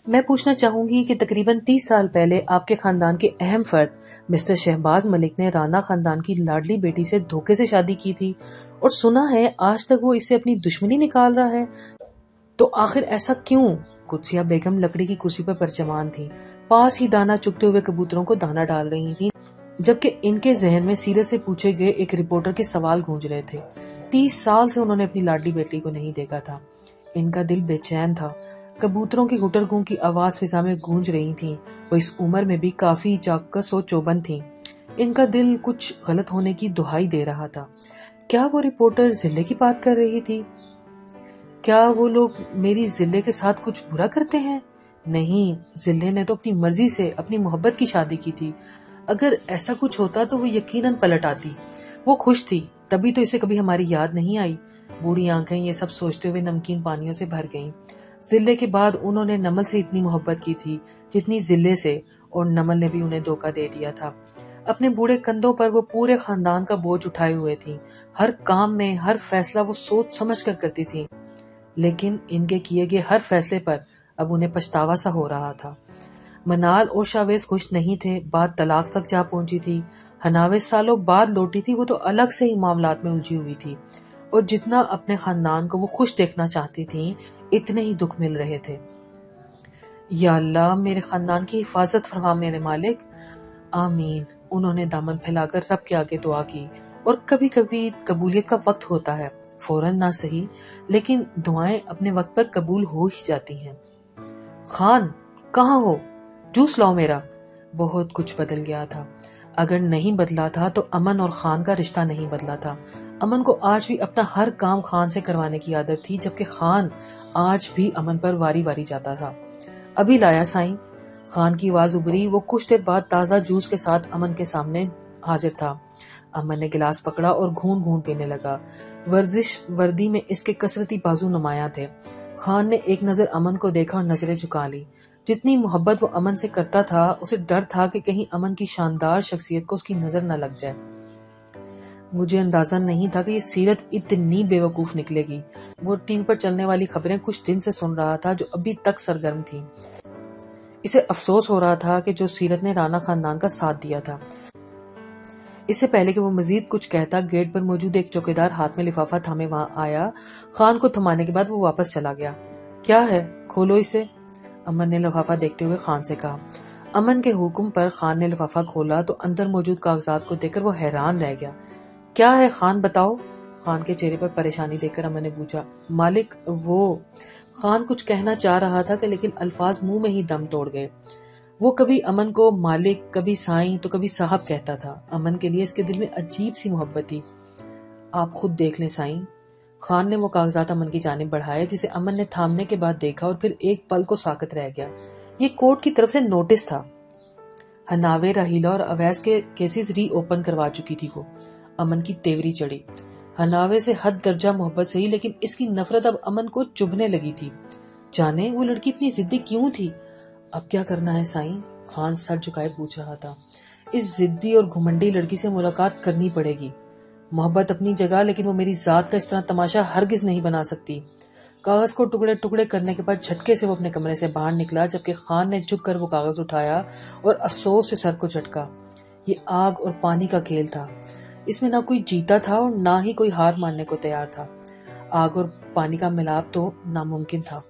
میں پوچھنا چاہوں گی کہ تقریباً 30 سال پہلے آپ کے خاندان کے اہم فرد مسٹر شہباز ملک نے رانا خاندان کی لاڈلی بیٹی سے دھوکے سے شادی کی تھی، اور سنا ہے آج تک وہ اس سے اپنی دشمنی نکال رہا ہے۔ تو آخر ایسا کیوں؟ قدسیہ بیگم لکڑی کی کرسی پر پرچمان تھیں، پاس ہی دانا چگتے ہوئے کبوتروں کو دانا ڈال رہی تھیں، جبکہ ان کے ذہن میں سیرت سے پوچھے گئے ایک رپورٹر کے سوال گونج رہے تھے۔ 30 سال سے انہوں نے اپنی لاڈلی بیٹی کو نہیں دیکھا تھا۔ ان کا دل بے چین تھا۔ کبوتروں کی گٹر گوں کی آواز فضا میں گونج رہی تھی۔ وہ اس عمر میں بھی کافی چاکس و چوبند تھیں۔ ان کا دل کچھ غلط ہونے کی دہائی دے رہا تھا۔ کیا وہ رپورٹر ضلع کی بات کر رہی تھی؟ کیا وہ لوگ میری ضلع کے ساتھ کچھ برا کرتے ہیں؟ نہیں، ضلع نے تو اپنی مرضی سے اپنی محبت کی شادی کی تھی۔ اگر ایسا کچھ ہوتا تو وہ یقیناً پلٹ آتی۔ وہ خوش تھی، تبھی تو اسے کبھی ہماری یاد نہیں آئی۔ بوڑھی آنکھیں یہ سب سوچتے ہوئے نمکین پانیوں سے بھر گئیں۔ ضلع کے بعد انہوں نے نمل سے اتنی محبت کی تھی جتنی ضلع سے، اور نمل نے بھی انہیں دھوکہ دے دیا تھا۔ اپنے بوڑھے کندھوں پر وہ پورے خاندان کا بوجھ اٹھائے ہوئے تھی۔ ہر کام میں ہر فیصلہ وہ سوچ سمجھ کر کرتی تھی، لیکن ان کے کیے گئے ہر فیصلے پر اب انہیں پچھتاوا سا ہو رہا تھا۔ منال اور شاویز خوش نہیں تھے، بات طلاق تک جا پہنچی تھی۔ ہناوز سالوں بعد لوٹی تھی، وہ تو الگ سے ہی معاملات میں الجھی ہوئی تھی، اور جتنا اپنے خاندان کو وہ خوش دیکھنا چاہتی تھی اتنے ہی دکھ مل رہے تھے۔ یا اللہ، میرے خاندان کی حفاظت فرما میرے مالک، آمین۔ انہوں نے دامن پھیلا کر رب کے آگے دعا کی۔ اور کبھی کبھی قبولیت کا وقت ہوتا ہے، فوراً نہ صحیح، لیکن دعائیں اپنے وقت پر قبول ہو ہی جاتی ہیں۔ خان، کہاں ہو؟ جوس لاؤ میرا۔ بہت کچھ بدل گیا تھا۔ اگر نہیں بدلا تھا تو امن اور خان کا رشتہ نہیں بدلا تھا۔ امن کو آج بھی اپنا ہر کام خان سے کروانے کی عادت تھی، جبکہ خان آج بھی امن پر واری واری جاتا تھا۔ ابھی لایا سائیں۔ خان کی آواز ابری۔ وہ کچھ دیر بعد تازہ جوس کے ساتھ امن کے سامنے حاضر تھا۔ امن نے گلاس پکڑا اور گھون گھون پینے لگا۔ ورزش وردی میں اس کے کثرتی بازو نمایاں تھے۔ خان نے ایک نظر امن کو دیکھا اور نظریں جھکا لی۔ جتنی محبت وہ امن سے کرتا تھا، اسے ڈر تھا کہ کہیں امن کی شاندار شخصیت کو اس کی نظر نہ لگ جائے۔ مجھے اندازہ نہیں تھا کہ یہ سیرت اتنی بے وقوف نکلے گی۔ وہ ٹی وی پر چلنے والی خبریں کچھ دن سے سن رہا تھا جو ابھی تک سرگرم تھیں۔ اسے افسوس ہو رہا تھا کہ جو سیرت نے رانا خاندان کا ساتھ دیا تھا۔ اس سے پہلے کہ وہ مزید کچھ کہتا، گیٹ پر موجود ایک چوکیدار ہاتھ میں لفافہ تھامے وہاں آیا۔ خان کو تھمانے کے بعد وہ واپس چلا گیا۔ کیا ہے؟ کھولو اسے، امن نے لفافہ دیکھتے ہوئے خان سے کہا۔ امن کے حکم پر خان نے لفافہ کھولا تو اندر موجود کاغذات کو دیکھ کر وہ حیران رہ گیا۔ کیا ہے خان، بتاؤ؟ خان کے چہرے پر پریشانی دیکھ کر امن نے پوچھا۔ مالک، وہ… خان کچھ کہنا چاہ رہا تھا کہ لیکن الفاظ منہ میں ہی دم توڑ گئے۔ وہ کبھی امن کو مالک، کبھی سائیں تو کبھی صاحب کہتا تھا۔ امن کے لیے اس کے دل میں عجیب سی محبت تھی۔ آپ خود دیکھ لیں سائیں۔ خان نے وہ کاغذات امن کی جانب بڑھائے، جسے امن نے تھامنے کے بعد دیکھا اور پھر ایک پل کو ساکت رہ گیا۔ یہ کورٹ کی طرف سے نوٹس تھا۔ ہناوے، راہیلہ اور اویس کے کیسز ری اوپن کروا چکی تھی وہ۔ امن کی تیوری چڑھی۔ ہناوے سے حد درجہ محبت سہی، لیکن اس کی نفرت اب امن کو چبھنے لگی تھی۔ جانے وہ لڑکی اتنی ضدی کیوں تھی؟ اب کیا کرنا ہے سائیں؟ خان سر جھکائے پوچھ رہا تھا۔ اس ضدی اور گھمنڈی لڑکی سے ملاقات کرنی پڑے گی۔ محبت اپنی جگہ، لیکن وہ میری ذات کا اس طرح تماشا ہرگز نہیں بنا سکتی۔ کاغذ کو ٹکڑے ٹکڑے کرنے کے بعد جھٹکے سے وہ اپنے کمرے سے باہر نکلا، جبکہ خان نے جھک کر وہ کاغذ اٹھایا اور افسوس سے سر کو جھٹکا۔ یہ آگ اور پانی کا کھیل تھا۔ اس میں نہ کوئی جیتا تھا اور نہ ہی کوئی ہار ماننے کو تیار تھا۔ آگ اور پانی کا ملاپ تو ناممکن تھا۔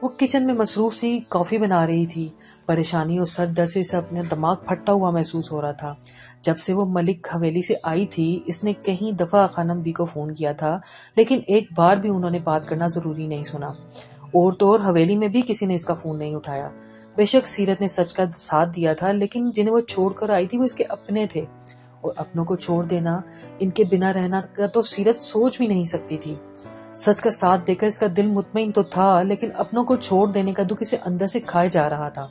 وہ کچن میں مصروف سی کافی بنا رہی تھی۔ پریشانی اور سر درد سے اسے اپنا دماغ پھٹتا ہوا محسوس ہو رہا تھا۔ جب سے وہ ملک حویلی سے آئی تھی، اس نے کئی دفعہ خانم بی کو فون کیا تھا، لیکن ایک بار بھی انہوں نے بات کرنا ضروری نہیں سنا۔ اور تو اور حویلی میں بھی کسی نے اس کا فون نہیں اٹھایا۔ بے شک سیرت نے سچ کا ساتھ دیا تھا، لیکن جنہیں وہ چھوڑ کر آئی تھی وہ اس کے اپنے تھے، اور اپنوں کو چھوڑ دینا، ان کے بنا رہنا کا تو سیرت سوچ بھی نہیں سکتی تھی۔ سچ کا ساتھ دے کر اس کا دل مطمئن تو تھا، لیکن اپنوں کو چھوڑ دینے کا دکھ اسے اندر سے کھائے جا رہا تھا۔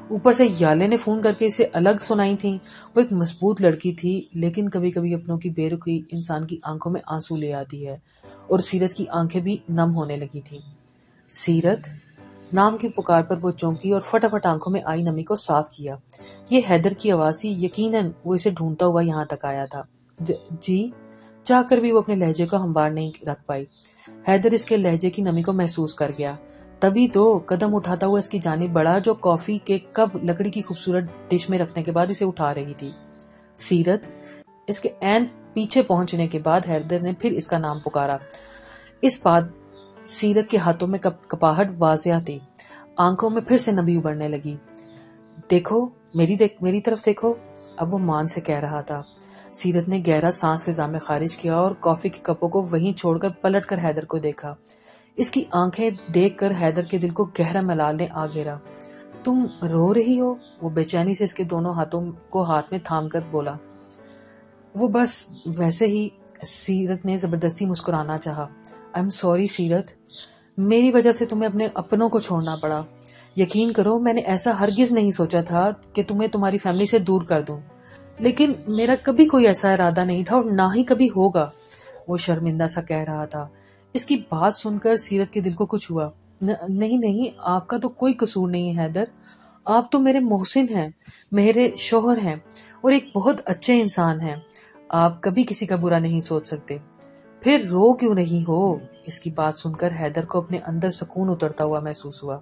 اوپر سے یالے نے فون کر کے اسے الگ سنائی تھیں۔ وہ ایک مضبوط لڑکی تھی، لیکن کبھی کبھی اپنوں کی بے رخی انسان کی آنکھوں میں آنسو لے آتی ہے، اور سیرت کی آنکھیں بھی نم ہونے لگی تھیں۔ سیرت نام کی پکار پر وہ چونکی اور فٹافٹ آنکھوں میں آئی نمی کو صاف کیا۔ یہ حیدر کی آواز تھی۔ یقیناً وہ اسے ڈھونڈتا ہوا یہاں تک آیا تھا۔ جی؟ چاہ کر بھی وہ اپنے لہجے کو ہموار نہیں رکھ پائی۔ حیدر اس کے لہجے کی نمی کو محسوس کر گیا۔ تبھی تو قدم اٹھاتا ہوا اس کی جانب بڑھا جو کافی کے کپ لکڑی کی خوبصورت ڈش میں رکھنے کے بعد اسے اٹھا رہی تھی۔ سیرت۔ اس کے عین پیچھے پہنچنے کے بعد حیدر نے پھر اس کا نام پکارا۔ اس بات سیرت کے ہاتھوں میں کپاہٹ واضح تھی، آنکھوں میں پھر سے نمی ابھرنے لگی۔ دیکھو میری طرف دیکھو، اب وہ مان سے کہہ رہا تھا۔ سیرت نے گہرا سانس فضا میں خارج کیا اور کافی کے کپوں کو وہیں چھوڑ کر پلٹ کر حیدر کو دیکھا۔ اس کی آنکھیں دیکھ کر حیدر کے دل کو گہرا ملال نے آ گھیرا۔ تم رو رہی ہو؟ وہ بے چینی سے اس کے دونوں ہاتھوں کو ہاتھ میں تھام کر بولا۔ وہ بس ویسے ہی۔ سیرت نے زبردستی مسکرانا چاہا۔ آئی ایم سوری سیرت، میری وجہ سے تمہیں اپنے اپنوں کو چھوڑنا پڑا۔ یقین کرو میں نے ایسا ہرگز نہیں سوچا تھا کہ تمہیں تمہاری فیملی سے دور کر دوں، لیکن میرا کبھی کوئی ایسا ارادہ نہیں تھا اور نہ ہی کبھی ہوگا، وہ شرمندہ سا کہہ رہا تھا۔ اس کی بات سن کر سیرت کے دل کو کچھ ہوا۔ نہیں، آپ کا تو کوئی قصور نہیں ہے حیدر، آپ تو میرے محسن ہیں، میرے شوہر ہیں اور ایک بہت اچھے انسان ہیں، آپ کبھی کسی کا برا نہیں سوچ سکتے۔ پھر رو کیوں نہیں ہو؟ اس کی بات سن کر حیدر کو اپنے اندر سکون اترتا ہوا محسوس ہوا۔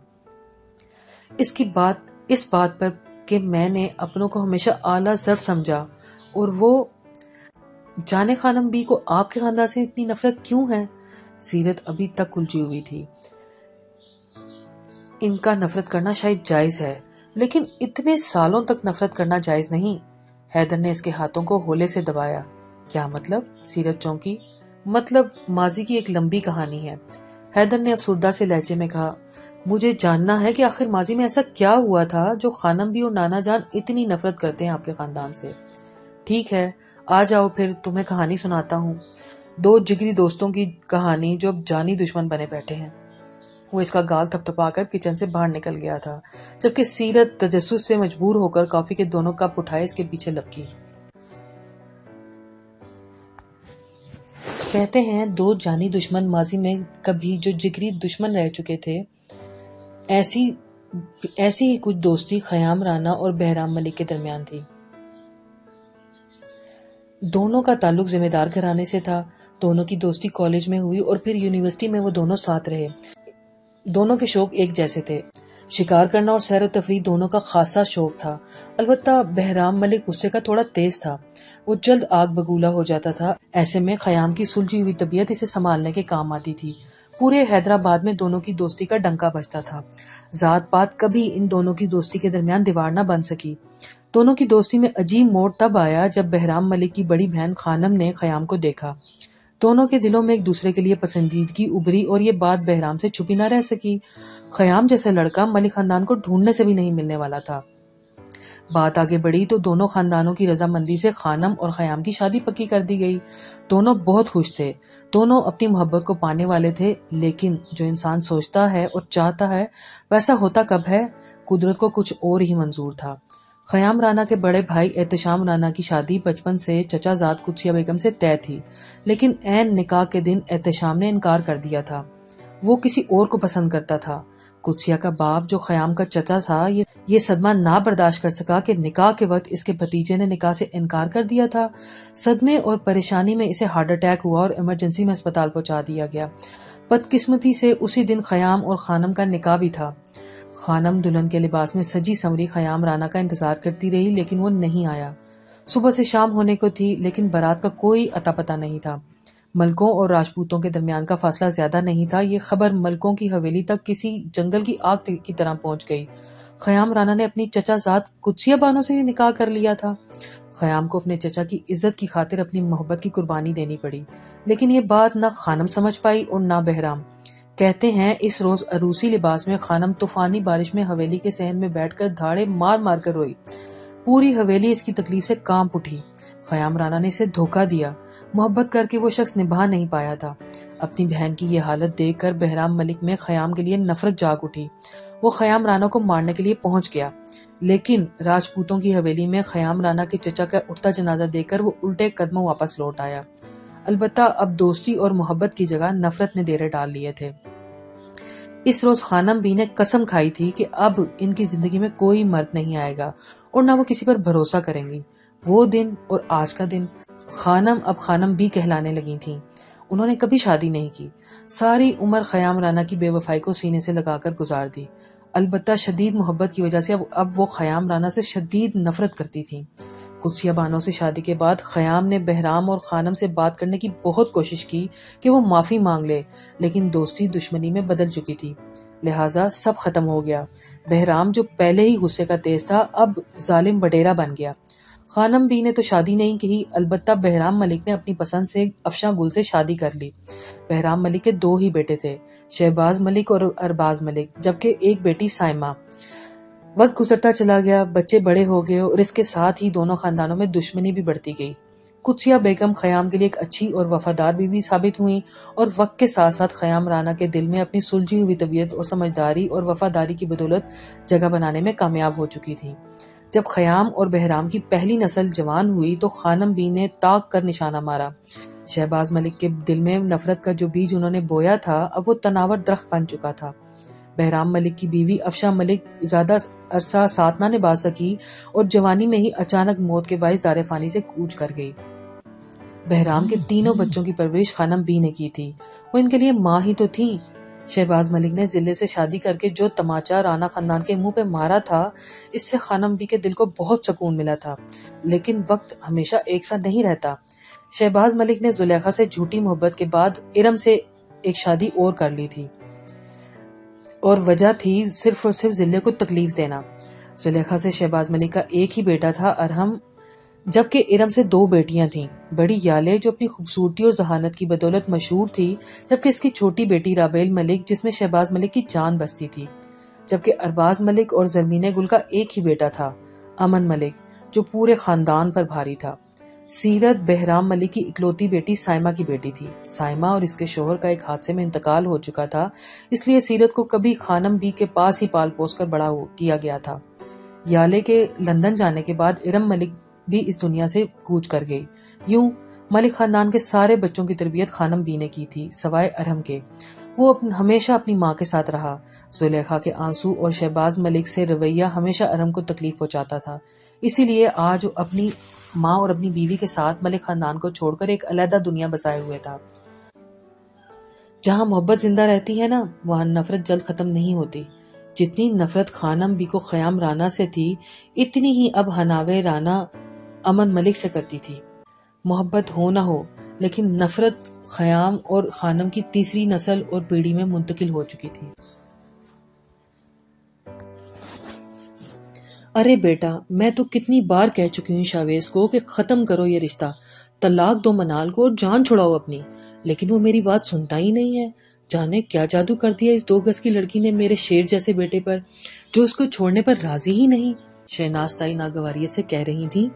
اس بات پر کہ میں نے اپنوں کو ہمیشہ اعلیٰ زر سمجھا، اور وہ جانے خانم بی کو آپ کے خاندان سے اتنی نفرت کیوں ہے؟ سیرت ابھی تک الجھی ہوئی تھی۔ ان کا نفرت کرنا شاید جائز ہے، لیکن اتنے سالوں تک نفرت کرنا جائز نہیں۔ حیدر نے اس کے ہاتھوں کو ہولے سے دبایا۔ کیا مطلب؟ سیرت چونکی۔ مطلب ماضی کی ایک لمبی کہانی ہے، حیدر نے افسردہ سے لہجے میں کہا۔ مجھے جاننا ہے کہ آخر ماضی میں ایسا کیا ہوا تھا جو خانم بھی اور نانا جان اتنی نفرت کرتے ہیں آپ کے خاندان سے۔ ٹھیک ہے، آ جاؤ پھر تمہیں کہانی سناتا ہوں، دو جگری دوستوں کی کہانی جو اب جانی دشمن بنے بیٹھے ہیں۔ وہ اس کا گال تھپتھپا کر کچن سے باہر نکل گیا تھا، جبکہ سیرت تجسس سے مجبور ہو کر کافی کے دونوں کپ اٹھائے اس کے پیچھے لپکی۔ کہتے ہیں دو جانی دشمن ماضی میں کبھی جو جگری دشمن رہ چکے تھے، ایسی ہی کچھ دوستی خیام رانا اور بہرام ملک کے درمیان تھی۔ دونوں کا تعلق ذمہ دار گھرانے سے تھا۔ دونوں کی دوستی کالج میں ہوئی اور پھر یونیورسٹی میں وہ دونوں ساتھ رہے۔ دونوں کے شوق ایک جیسے تھے، شکار کرنا اور سیر و تفریح دونوں کا خاصا شوق تھا۔ البتہ بہرام ملک غصے کا تھوڑا تیز تھا، وہ جلد آگ بگولا ہو جاتا تھا۔ ایسے میں خیام کی سلجھی ہوئی طبیعت اسے سنبھالنے کے کام آتی تھی۔ پورے حیدرآباد میں دونوں کی دوستی کا ڈنکا بجتا تھا۔ ذات پات کبھی ان دونوں کی دوستی کے درمیان دیوار نہ بن سکی۔ دونوں کی دوستی میں عجیب موڑ تب آیا جب بہرام ملک کی بڑی بہن خانم نے خیام کو دیکھا۔ دونوں کے دلوں میں ایک دوسرے کے لیے پسندیدگی ابھری اور یہ بات بہرام سے چھپی نہ رہ سکی۔ خیام جیسا لڑکا ملک خاندان کو ڈھونڈنے سے بھی نہیں ملنے والا تھا۔ بات آگے بڑھی تو دونوں خاندانوں کی رضامندی سے خانم اور خیام کی شادی پکی کر دی گئی۔ دونوں بہت خوش تھے، دونوں اپنی محبت کو پانے والے تھے، لیکن جو انسان سوچتا ہے اور چاہتا ہے ویسا ہوتا کب ہے؟ قدرت کو کچھ اور ہی منظور تھا۔ خیام رانا کے بڑے بھائی احتشام رانا کی شادی بچپن سے چچا زاد قدسیہ بیگم سے طے تھی، لیکن عین نکاح کے دن احتشام نے انکار کر دیا تھا۔ وہ کسی اور کو پسند کرتا تھا۔ قدسیہ کا باپ جو خیام کا چچا تھا یہ صدمہ نہ برداشت کر سکا کہ نکاح کے وقت اس کے بھتیجے نے نکاح سے انکار کر دیا تھا۔ صدمے اور پریشانی میں اسے ہارٹ اٹیک ہوا اور ایمرجنسی میں اسپتال پہنچا دیا گیا۔ بدقسمتی سے اسی دن خیام اور خانم کا نکاح بھی تھا۔ خانم دلہن کے لباس میں سجی سنوری خیام رانا کا انتظار کرتی رہی، لیکن وہ نہیں آیا۔ صبح سے شام ہونے کو تھی، لیکن بارات کا کوئی اتا پتہ نہیں تھا۔ ملکوں اور راجپوتوں کے درمیان کا فاصلہ زیادہ نہیں تھا۔ یہ خبر ملکوں کی حویلی تک کسی جنگل کی آگ کی طرح پہنچ گئی۔ خیام رانا نے اپنی چچا زاد قدسیہ بانو سے نکاح کر لیا تھا۔ خیام کو اپنے چچا کی عزت کی خاطر اپنی محبت کی قربانی دینی پڑی، لیکن یہ بات نہ خانم سمجھ پائی اور نہ بہرام۔ کہتے ہیں اس روز عروسی لباس میں خانم طوفانی بارش میں حویلی کے صحن میں بیٹھ کر دھاڑے مار مار کر روئی۔ پوری حویلی اس کی تکلیف سے کانپ اٹھی۔ خیام رانا نے اسے دھوکہ دیا، محبت کر کے وہ شخص نبھا نہیں پایا تھا۔ اپنی بہن کی یہ حالت دیکھ کر بہرام ملک میں خیام کے لیے نفرت جاگ اٹھی۔ وہ خیام رانا کو مارنے کے لیے پہنچ گیا، لیکن راجپوتوں کی حویلی میں خیام رانا کے چچا کا اٹھتا جنازہ دیکھ کر وہ الٹے قدموں واپس لوٹ آیا۔ البتہ اب دوستی اور محبت کی جگہ نفرت نے ڈیرے ڈال لیے تھے۔ اس روز خانم بی نے قسم کھائی تھی کہ اب ان کی زندگی میں کوئی مرد نہیں آئے گا اور نہ وہ کسی پر بھروسہ کریں گی۔ وہ دن اور آج کا دن، خانم اب خانم بی کہلانے لگی تھیں۔ انہوں نے کبھی شادی نہیں کی، ساری عمر خیام رانا کی بے وفائی کو سینے سے لگا کر گزار دی۔ البتہ شدید محبت کی وجہ سے اب وہ خیام رانا سے شدید نفرت کرتی تھیں۔ قدسیہ بانو سے شادی کے بعد خیام نے بہرام اور خانم سے بات کرنے کی بہت کوشش کی کہ وہ معافی مانگ لے، لیکن دوستی دشمنی میں بدل چکی تھی، لہٰذا سب ختم ہو گیا۔ بہرام جو پہلے ہی غصے کا تیز تھا اب ظالم وڈیرا بن گیا۔ خانم بی نے تو شادی نہیں کی، البتہ بہرام ملک نے اپنی پسند سے افشاں گل سے شادی کر لی۔ بہرام ملک کے 2 ہی بیٹے تھے، شہباز ملک اور ارباز ملک، جبکہ ایک بیٹی سائمہ۔ وقت گزرتا چلا گیا، بچے بڑے ہو گئے اور اس کے ساتھ ہی دونوں خاندانوں میں دشمنی بھی بڑھتی گئی۔ قدسیہ بیگم خیام کے لیے ایک اچھی اور وفادار بیوی ثابت ہوئیں اور وقت کے ساتھ ساتھ خیام رانا کے دل میں اپنی سلجھی ہوئی طبیعت اور سمجھداری اور وفاداری کی بدولت جگہ بنانے میں کامیاب ہو چکی تھی۔ جب خیام اور بہرام کی پہلی نسل جوان ہوئی تو خانم بی نے طاق کر نشانہ مارا۔ شہباز ملک کے دل میں نفرت کا جو بیج انہوں نے بویا تھا اب وہ تناور درخت بن چکا تھا۔ بہرام ملک کی بیوی افشاں ملک زیادہ عرصہ ساتھ نہ نبھا سکی اور جوانی میں ہی اچانک موت کے باعث دار فانی سے کوچ کر گئی۔ بہرام کے 3 بچوں کی پرورش خانم بی نے کی تھی، وہ ان کے لیے ماں ہی تو تھیں۔ شہباز ملک نے ضلع سے شادی کر کے جو تماچا رانا خاندان کے منہ پہ مارا تھا اس سے خانم بی کے دل کو بہت سکون ملا تھا، لیکن وقت ہمیشہ ایک سا نہیں رہتا۔ شہباز ملک نے زلیخا سے جھوٹی محبت کے بعد ارم سے ایک شادی اور کر لی تھی اور وجہ تھی صرف اور صرف ضلع کو تکلیف دینا۔ زلیخا سے شہباز ملک کا ایک ہی بیٹا تھا ارہم، جبکہ ارم سے 2 بیٹیاں تھیں، بڑی یالے جو اپنی خوبصورتی اور ذہانت کی بدولت مشہور تھی، جبکہ اس کی چھوٹی بیٹی رابیل ملک جس میں شہباز ملک کی جان بستی تھی، جبکہ ارباز ملک اور زرمین گل کا ایک ہی بیٹا تھا امن ملک جو پورے خاندان پر بھاری تھا۔ سیرت بہرام ملک کی اکلوتی بیٹی سائمہ کی بیٹی تھی۔ سائمہ اور اس کے شوہر کا ایک حادثے میں انتقال ہو چکا تھا، اس لیے سیرت کو کبھی خانم بی کے پاس ہی پال پوس کر بڑا کیا گیا تھا۔ یالے کے لندن جانے کے بعد ارم ملک بھی اس دنیا سے کوچ کر گئی۔ یوں ملک خاندان کے سارے بچوں کی تربیت خانم بی نے کی تھی سوائے ارہم کے۔ وہ ہمیشہ اپنی ماں کے ساتھ رہا۔ زلیخا کے آنسو اور شہباز ملک سے رویہ ہمیشہ ارہم کو تکلیف پہنچاتا تھا، اسی لیے آج وہ اپنی ماں اور اپنی بیوی کے ساتھ ملک خاندان کو چھوڑ کر ایک علیحدہ دنیا بسائے ہوئے تھا۔ جہاں محبت زندہ رہتی ہے نا، وہاں نفرت جلد ختم نہیں ہوتی۔ جتنی نفرت خانم بی کو خیام رانا سے تھی، اتنی ہی اب ہناوے رانا امن ملک سے کرتی تھی۔ محبت ہو نہ ہو، لیکن نفرت خیام اور خانم کی تیسری نسل اور پیڑھی میں منتقل ہو چکی تھی۔ ارے بیٹا، میں تو کتنی بار کہہ چکی ہوں شاویز کو کہ ختم کرو یہ رشتہ، طلاق دو منال کو اور جان چھڑاؤ اپنی، لیکن وہ میری بات سنتا ہی نہیں ہے۔ جانے کیا جادو کر دیا اس 2 گز کی لڑکی نے میرے شیر جیسے بیٹے پر، جو اس کو چھوڑنے پر راضی ہی نہیں، شہناز تائی ناگواریت سے کہہ رہی تھی۔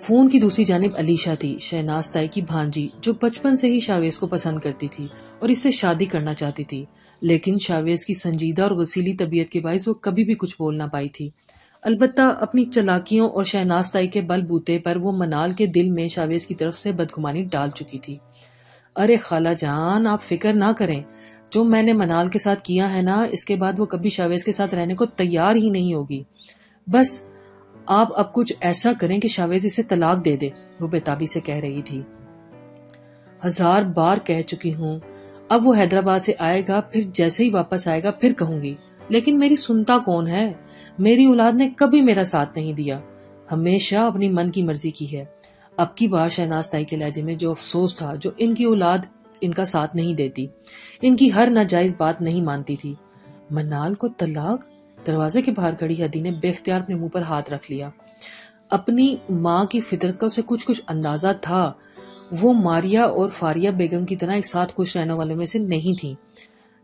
فون کی دوسری جانب علیشا تھی، شہناز تائی کی بھانجی، جو بچپن سے ہی شاویز کو پسند کرتی تھی اور اس سے شادی کرنا چاہتی تھی، لیکن شاویز کی سنجیدہ اور غسیلی طبیعت کے باعث وہ کبھی بھی کچھ بول نہ پائی تھی۔ البتہ اپنی چلاکیوں اور شہناز تائی کے بل بوتے پر وہ منال کے دل میں شاویز کی طرف سے بدگمانی ڈال چکی تھی۔ ارے خالہ جان، آپ فکر نہ کریں، جو میں نے منال کے ساتھ کیا ہے نا، اس کے بعد وہ کبھی شاویز کے ساتھ رہنے کو تیار ہی نہیں ہوگی۔ بس آپ اب کچھ ایسا کریں کہ شاویز اسے طلاق دے دے، وہ بےتابی سے کہہ رہی تھی۔ 1000 بار کہہ چکی ہوں، اب وہ حیدرآباد سے آئے گا، پھر جیسے ہی واپس آئے گا پھر کہوں گی، لیکن میری سنتا کون ہے؟ میری اولاد نے کبھی میرا ساتھ نہیں دیا، ہمیشہ اپنی من کی مرضی کی ہے۔ اب کی بار شہناز تائی کے لہجے میں جو افسوس تھا، جو ان کی اولاد ان کا ساتھ نہیں دیتی، ان کی ہر ناجائز بات نہیں مانتی تھی۔ منال کو طلاق؟ دروازے کے باہر کھڑی ہدی نے بے اختیار اپنے منہ پر ہاتھ رکھ لیا۔ اپنی ماں کی فطرت کا اسے کچھ اندازہ تھا، وہ ماریا اور فاریہ بیگم کی طرح ایک ساتھ خوش رہنے والوں میں سے نہیں تھی۔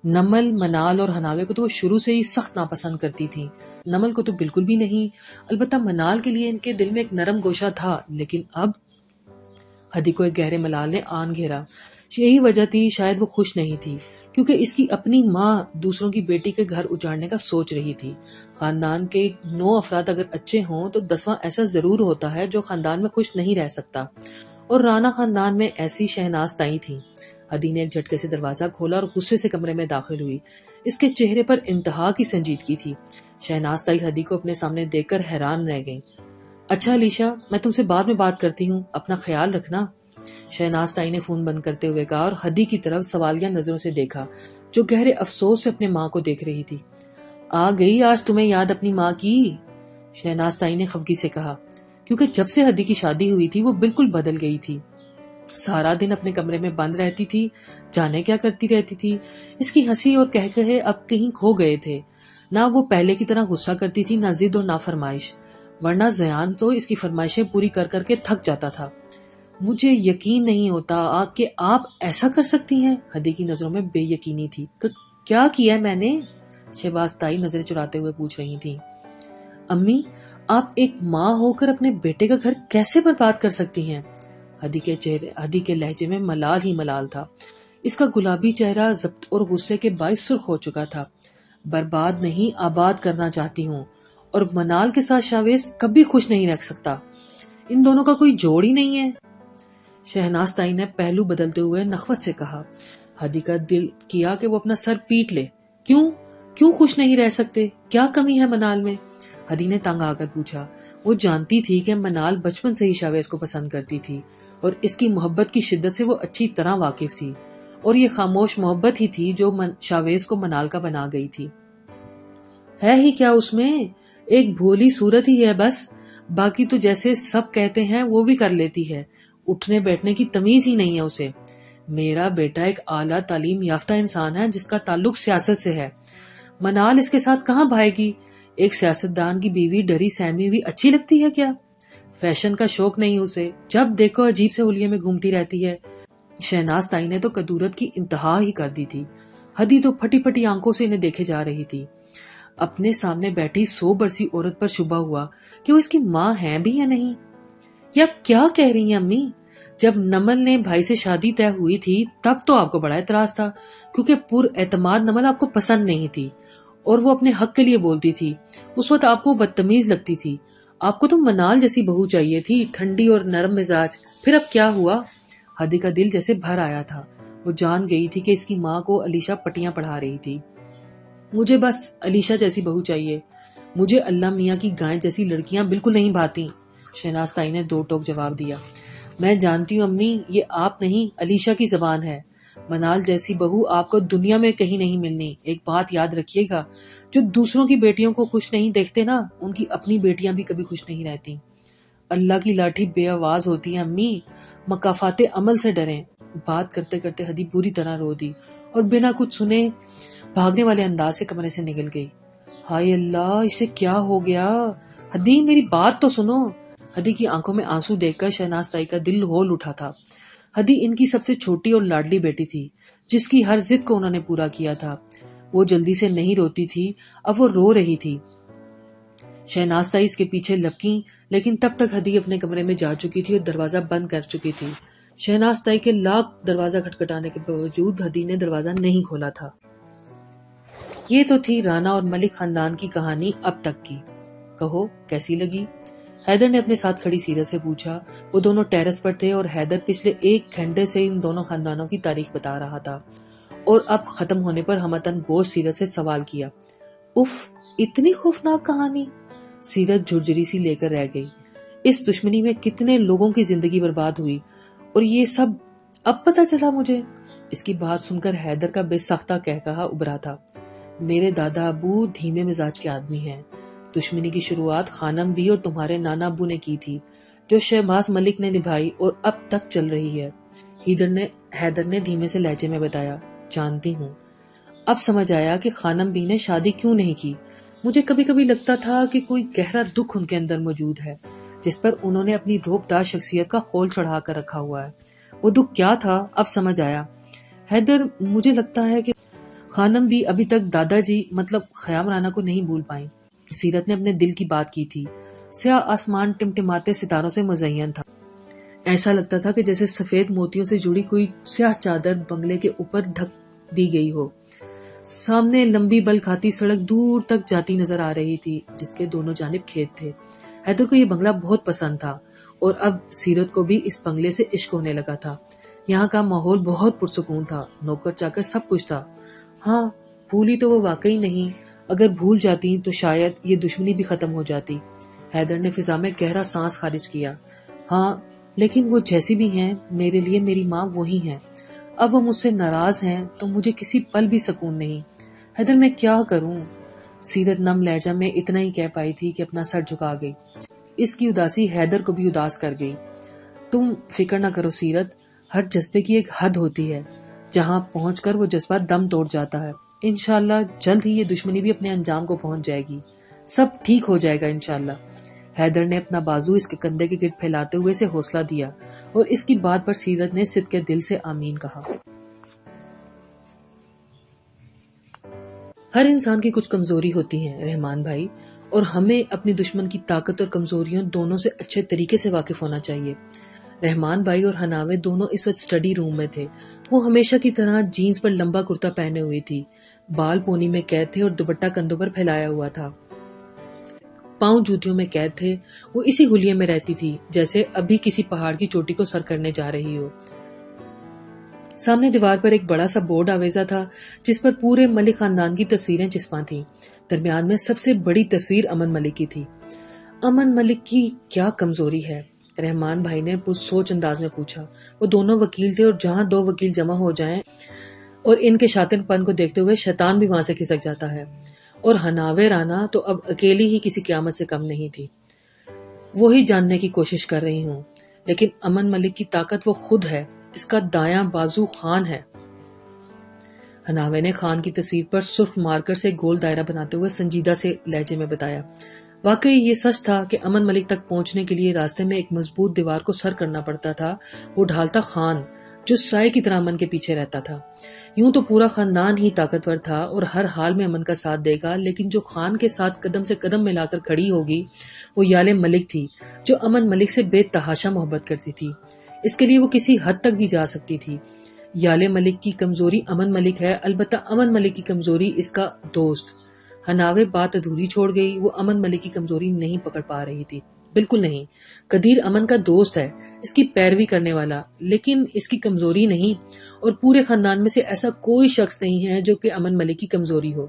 نمل، منال اور ہناوے کو تو وہ شروع سے ہی سخت ناپسند کرتی تھی، نمل کو تو بالکل بھی نہیں، البتہ منال کے لیے ان کے دل میں ایک نرم گوشہ تھا، لیکن اب ہدی کو ایک گہرے ملال نے آن گھیرا۔ یہی وجہ تھی شاید وہ خوش نہیں تھی، کیونکہ اس کی اپنی ماں دوسروں کی بیٹی کے گھر اجاڑنے کا سوچ رہی تھی۔ خاندان کے 9 افراد اگر اچھے ہوں تو 10واں ایسا ضرور ہوتا ہے جو خاندان میں خوش نہیں رہ سکتا، اور رانا خاندان میں ایسی شہناز تائی تھی۔ ہدی نے ایک جھٹکے سے دروازہ کھولا اور غصے سے کمرے میں داخل ہوئی۔ اس کے چہرے پر انتہا کی سنجیدگی تھی۔ شہناز تائی ہدی کو اپنے سامنے دیکھ کر حیران رہ گئی۔ اچھا علیشا، میں تم سے بعد میں بات کرتی ہوں، اپنا خیال رکھنا۔ شہناز تائی نے فون بند کرتے ہوئے کہا اور ہدی کی طرف سوالیہ نظروں سے دیکھا جو گہرے افسوس سے اپنے ماں کو دیکھ رہی تھی۔ آ گئی آج تمہیں یاد اپنی ماں کی؟ شہناز تائی نے خفگی سے کہا، کیونکہ جب سے ہدی کی شادی ہوئی تھی وہ بالکل بدل گئی تھی۔ سارا دن اپنے کمرے میں بند رہتی تھی، جانے کیا کرتی رہتی تھی۔ اس کی ہنسی اور کہے اب کہیں کھو گئے تھے۔ نہ وہ پہلے کی طرح غصہ کرتی تھی، نہ ضد اور نہ فرمائش، ورنہ زیان تو اس کی فرمائشیں پوری کر کر کے تھک جاتا تھا۔ مجھے یقین نہیں ہوتا کہ آپ ایسا کر سکتی ہیں۔ ہدی کی نظروں میں بے یقینی تھی۔ کیا کیا میں نے؟ شہباز تائی نظریں چراتے ہوئے پوچھ رہی تھی۔ امی، آپ ایک ماں ہو کر اپنے بیٹے کا گھر کیسے برباد کر سکتی ہیں؟ ہدی کے لہجے میں ملال ہی ملال تھا۔ اس کا گلابی چہرہ ضبط اور غصے کے باعث سرخ ہو چکا تھا۔ برباد نہیں، آباد کرنا چاہتی ہوں، اور منال کے ساتھ شاویز کبھی خوش نہیں رکھ سکتا۔ ان دونوں کا کوئی جوڑ ہی نہیں ہے۔ شہناز تائی نے پہلو بدلتے ہوئے نخوت سے کہا۔ ہدی کا دل کیا کہ وہ اپنا سر پیٹ لے۔ کیوں خوش نہیں رہ سکتے؟ کیا کمی ہے منال میں؟ ہدی نے تنگ آ کر پوچھا۔ وہ جانتی تھی کہ منال بچپن سے ہی شاویز کو پسند کرتی تھی اور اس کی محبت کی شدت سے وہ اچھی طرح واقف تھی، اور یہ خاموش محبت ہی تھی جو شاویز کو منال کا بنا گئی تھی۔ ہے ہی کیا اس میں؟ ایک بھولی صورت ہی ہے بس، باقی تو جیسے سب کہتے ہیں وہ بھی کر لیتی ہے۔ اٹھنے بیٹھنے کی تمیز ہی نہیں ہے اسے۔ میرا بیٹا ایک اعلیٰ تعلیم یافتہ انسان ہے جس کا تعلق سیاست سے ہے۔ منال اس کے ساتھ کہاں بھائے گی؟ ایک سیاستدان کی بیوی ڈری سہمی ہوئی اچھی لگتی ہے کیا؟ فیشن کا شوق نہیں اسے، جب دیکھو عجیب سے ہولیے میں گھومتی رہتی ہے۔ شہناز تائی نے تو کدورت کی انتہا ہی کر دی تھی۔ ہدی تو پھٹی پھٹی آنکھوں سے انہیں دیکھے جا رہی تھی۔ اپنے سامنے بیٹھی 100 برسی عورت پر شبہ ہوا کہ وہ اس کی ماں ہیں بھی یا نہیں۔ یا کیا کہہ رہی ہیں امی؟ جب نمل نے بھائی سے شادی طے ہوئی تھی تب تو آپ کو بڑا اعتراض تھا، کیونکہ پر اعتماد نمل آپ کو پسند نہیں تھی اور وہ اپنے حق کے لیے بولتی تھی۔ اس وقت آپ کو بدتمیز لگتی تھی۔ آپ کو تو منال جیسی بہو چاہیے تھی، ٹھنڈی اور نرم مزاج۔ پھر اب کیا ہوا؟ ہدی کا دل جیسے بھر آیا تھا۔ وہ جان گئی تھی کہ اس کی ماں کو علیشا پٹیاں پڑھا رہی تھی۔ مجھے بس علیشا جیسی بہو چاہیے، مجھے اللہ میاں کی گائیں جیسی لڑکیاں بالکل نہیں بھاتی۔ شہناز تائی نے دو ٹوک جواب دیا۔ میں جانتی ہوں امی، یہ آپ نہیں علیشا کی زبان ہے۔ منال جیسی بہو آپ کو دنیا میں کہیں نہیں ملنی۔ ایک بات یاد رکھیے گا، جو دوسروں کی بیٹیوں کو خوش نہیں دیکھتے نا، ان کی اپنی بیٹیاں بھی کبھی خوش نہیں رہتی۔ اللہ کی لاٹھی بے آواز ہوتی ہے امی، مکافات عمل سے ڈریں۔ بات کرتے کرتے ہدی بری طرح رو دی اور بنا کچھ سنے بھاگنے والے انداز سے کمرے سے نکل گئی۔ ہائے اللہ، اسے کیا ہو گیا؟ ہدی میری بات تو سنو۔ ہدی کی آنکھوں میں آنسو دیکھ کر شہناز تائی کا دل ہول اٹھا تھا۔ ہدی ان کی سب سے چھوٹی اور لاڈلی بیٹی تھی، جس کی ہر ضد کو انہوں نے پورا کیا تھا۔ وہ جلدی سے نہیں روتی تھی، اب وہ رو رہی تھی۔ شہناز تائی اس کے پیچھے لپکیں، لیکن تب تک ہدی اپنے کمرے میں جا چکی تھی اور دروازہ بند کر چکی تھی۔ شہناز تائی کے لاکھ دروازہ کھٹکھٹانے کے باوجود ہدی نے دروازہ نہیں کھولا تھا۔ یہ تو تھی رانا اور ملک خاندان کی کہانی اب تک کی۔ کہو کیسی لگی؟ حیدر نے اپنے ساتھ کھڑی سیرت سے پوچھا۔ وہ دونوں ٹیرس پر تھے اور حیدر پچھلے 1 گھنٹے سے ان دونوں خاندانوں کی تاریخ بتا رہا تھا، اور اب ختم ہونے پر ہمتن گوش سیرت سے سوال کیا۔ اف، اتنی خوفناک کہانی؟ سیرت جھرجری سی لے کر رہ گئی۔ اس دشمنی میں کتنے لوگوں کی زندگی برباد ہوئی، اور یہ سب اب پتہ چلا مجھے؟ اس کی بات سن کر حیدر کا بے سختہ کہا ابھرا تھا۔ میرے دادا ابو دھیمے مزاج کے آدمی ہیں۔ دشمنی کی شروعات خانم بھی اور تمہارے نانا ابو نے کی تھی، جو شہباز ملک نے نبھائی اور اب تک چل رہی ہے۔ حیدر نے دھیمے سے لہجے میں بتایا۔ جانتی ہوں۔ اب سمجھ آیا کہ خانم بھی نے شادی کیوں نہیں کی۔ مجھے کبھی کبھی لگتا تھا کہ کوئی گہرا دکھ ان کے اندر موجود ہے، جس پر انہوں نے اپنی روبدار شخصیت کا خول چڑھا کر رکھا ہوا ہے۔ وہ دکھ کیا تھا اب سمجھ آیا۔ حیدر، مجھے لگتا ہے کہ خانم بھی ابھی تک دادا جی مطلب خیام رانا کو نہیں بھول پائیں۔ سیرت نے اپنے دل کی بات کی تھی۔ سیاہ آسمان ٹمٹماتے ستاروں سے مزین تھا۔ ایسا لگتا تھا کہ جیسے سفید موتیوں سے جڑی کوئی سیاہ چادر بنگلے کے اوپر ڈھک دی گئی ہو۔ سامنے لمبی بل کھاتی سڑک دور تک جاتی نظر آ رہی تھی، جس کے دونوں جانب کھیت تھے۔ حیدر کو یہ بنگلہ بہت پسند تھا، اور اب سیرت کو بھی اس بنگلے سے عشق ہونے لگا تھا۔ یہاں کا ماحول بہت پرسکون تھا، نوکر چاکر سب کچھ تھا۔ ہاں، بھولی تو وہ واقعی نہیں، اگر بھول جاتی تو شاید یہ دشمنی بھی ختم ہو جاتی۔ حیدر نے فضا میں گہرا سانس خارج کیا۔ ہاں، لیکن وہ جیسی بھی ہیں میرے لیے میری ماں وہی ہیں. اب وہ مجھ سے ناراض ہیں تو مجھے کسی پل بھی سکون نہیں. حیدر میں کیا کروں؟ سیرت نم لہجہ میں اتنا ہی کہہ پائی تھی کہ اپنا سر جھکا گئی. اس کی اداسی حیدر کو بھی اداس کر گئی. تم فکر نہ کرو سیرت، ہر جذبے کی ایک حد ہوتی ہے جہاں پہنچ کر وہ جذبہ دم توڑ جاتا ہے. انشاءاللہ جلد ہی یہ دشمنی بھی اپنے انجام کو پہنچ جائے گی. سب ٹھیک ہو جائے گا انشاءاللہ. حیدر نے اپنا بازو اس کے کندھے کے گرد پھیلاتے ہوئے اسے حوصلہ دیا اور اس کی بات پر سیرت نے صدق کے دل سے آمین کہا. ہر انسان کی کچھ کمزوری ہوتی ہیں رحمان بھائی، اور ہمیں اپنی دشمن کی طاقت اور کمزوریوں دونوں سے اچھے طریقے سے واقف ہونا چاہیے. رحمان بھائی اور حناوے دونوں اس وقت اسٹڈی روم میں تھے. وہ ہمیشہ کی طرح جینز پر لمبا کرتا پہنے ہوئی تھی، بال پونی میں قید تھے اور دوپٹہ کندھوں پر پھیلایا ہوا تھا. پاؤں جوتیوں میں قید تھے. وہ اسی حلیے میں رہتی تھی جیسے ابھی کسی پہاڑ کی چوٹی کو سر کرنے جا رہی ہو. سامنے دیوار پر ایک بڑا سا بورڈ آویزا تھا جس پر پورے ملک خاندان کی تصویریں چسپاں تھیں. درمیان میں سب سے بڑی تصویر امن ملک کی تھی. امن ملک کی کیا کمزوری ہے؟ رحمان بھائی نے سوچ انداز میں پوچھا. وہ دونوں وکیل تھے اور جہاں دو وکیل جمع ہو جائیں اور ان کے شاطر پن کو دیکھتے ہوئے شیطان بھی وہاں سے کھسک جاتا ہے. اور حناوے رانا تو اب اکیلی ہی کسی قیامت سے کم نہیں تھی. وہی جاننے کی کوشش کر رہی ہوں، لیکن امن ملک کی طاقت وہ خود ہے. اس کا دایاں بازو خان ہے. حناوے نے خان کی تصویر پر سرخ مارکر سے گول دائرہ بناتے ہوئے سنجیدہ سے لہجے میں بتایا. واقعی یہ سچ تھا کہ امن ملک تک پہنچنے کے لیے راستے میں ایک مضبوط دیوار کو سر کرنا پڑتا تھا. وہ ڈھالتا خان جو سائے کی طرح امن کے پیچھے رہتا تھا. یوں تو پورا خاندان ہی طاقتور تھا اور ہر حال میں امن کا ساتھ دے گا، لیکن جو خان کے ساتھ قدم سے قدم ملا کر کھڑی ہوگی وہ یال ملک تھی، جو امن ملک سے بے تحاشا محبت کرتی تھی. اس کے لیے وہ کسی حد تک بھی جا سکتی تھی. یال ملک کی کمزوری امن ملک ہے، البتہ امن ملک کی کمزوری اس کا دوست. حناوے بات ادھوری چھوڑ گئی. وہ امن ملک کی کمزوری نہیں پکڑ پا رہی تھی. بالکل نہیں. قدیر امن کا دوست ہے، اس کی پیروی کرنے والا، لیکن اس کی کمزوری نہیں. اور پورے خاندان میں سے ایسا کوئی شخص نہیں ہے جو کہ امن ملک کی کمزوری ہو.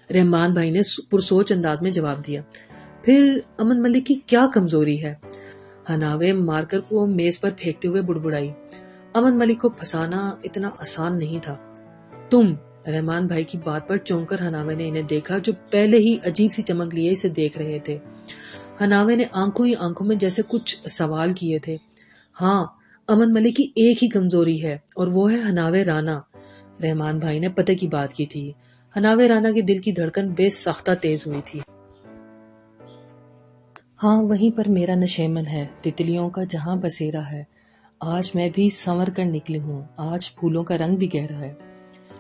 رحمان بھائی نے پرسوچ انداز میں جواب دیا. پھر امن ملک کی کیا کمزوری ہے؟ حناوے مارکر کو میز پر پھینکتے ہوئے بڑبڑائی. امن ملک کو پھنسانا اتنا آسان نہیں تھا. تم رحمان بھائی کی بات پر چونک کر حناوے نے انہیں دیکھا جو پہلے ہی عجیب سی چمک لیے اسے دیکھ رہے تھے. حناوے نے آنکھوں ہی آنکھوں میں جیسے کچھ سوال کیے تھے. ہاں، امن ملک کی ایک ہی کمزوری ہے اور وہ ہے حناوے رانا. رحمان بھائی نے پتے کی بات کی تھی. حناوے رانا کے دل کی دھڑکن بے ساختہ تیز ہوئی تھی. ہاں، وہیں پر میرا نشیمن ہے، تتلیوں کا جہاں بسیرا ہے. آج میں بھی سنور کر نکلی ہوں، آج پھولوں کا رنگ بھی گہرا ہے.